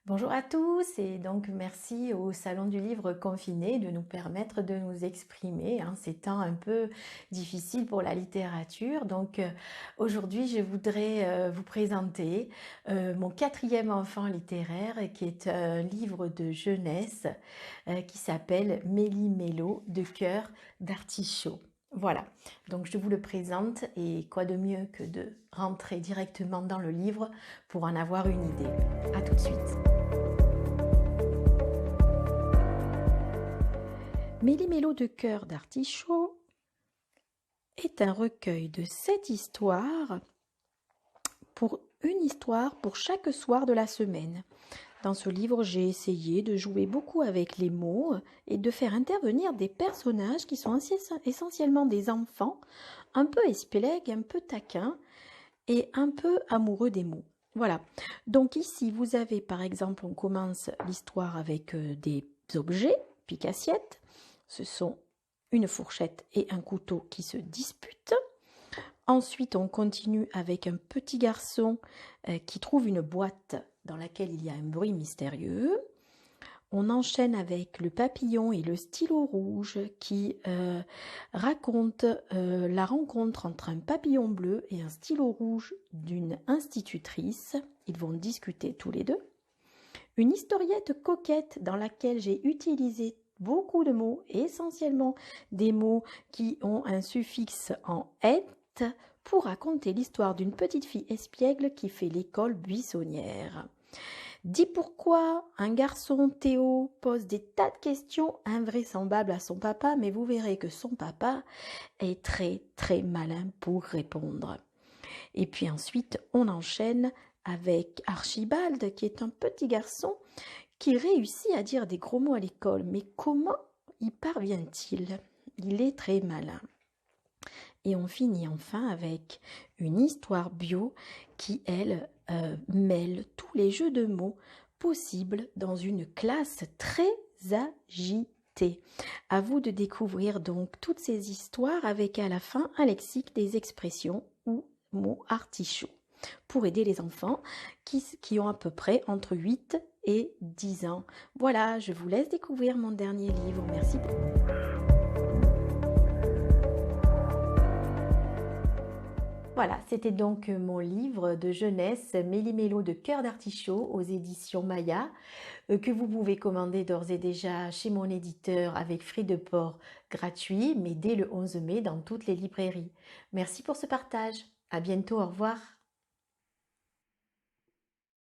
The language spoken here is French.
Bonjour à tous et donc merci au Salon du Livre confiné de nous permettre de nous exprimer, hein, ces temps un peu difficiles pour la littérature. Aujourd'hui, je voudrais vous présenter mon quatrième enfant littéraire qui est un livre de jeunesse qui s'appelle Méli-Mélo de cœur d'artichaut. Voilà, donc je vous le présente et quoi de mieux que de rentrer directement dans le livre pour en avoir une idée. À tout de suite. Méli-Mélo de cœur d'artichaut est un recueil de 7 histoires pour une histoire pour chaque soir de la semaine. Dans ce livre, j'ai essayé de jouer beaucoup avec les mots et de faire intervenir des personnages qui sont essentiellement des enfants, un peu espiègles, un peu taquins et un peu amoureux des mots. Voilà. Donc ici, vous avez par exemple, on commence l'histoire avec des objets, pique-assiettes. Ce sont une fourchette et un couteau qui se disputent. Ensuite, on continue avec un petit garçon qui trouve une boîte dans laquelle il y a un bruit mystérieux. On enchaîne avec le papillon et le stylo rouge qui raconte la rencontre entre un papillon bleu et un stylo rouge d'une institutrice. Ils vont discuter tous les deux. Une historiette coquette dans laquelle j'ai utilisé beaucoup de mots, essentiellement des mots qui ont un suffixe en «-ette» pour raconter l'histoire d'une petite fille espiègle qui fait l'école buissonnière. Dis pourquoi un garçon, Théo, pose des tas de questions invraisemblables à son papa, mais vous verrez que son papa est très très malin pour répondre. Et puis ensuite, on enchaîne avec Archibald, qui est un petit garçon qui réussit à dire des gros mots à l'école. Mais comment y parvient-il? Il est très malin. Et on finit enfin avec une histoire bio qui, elle, mêle tous les jeux de mots possibles dans une classe très agitée. À vous de découvrir donc toutes ces histoires avec à la fin un lexique des expressions ou mots artichauts pour aider les enfants qui ont à peu près entre 8 et 10 ans. Voilà, je vous laisse découvrir mon dernier livre. Merci beaucoup. Voilà, c'était donc mon livre de jeunesse Méli-Mélo de cœur d'artichaut aux éditions Maya, que vous pouvez commander d'ores et déjà chez mon éditeur avec frais de port gratuits, mais dès le 11 mai dans toutes les librairies. Merci pour ce partage. À bientôt, au revoir.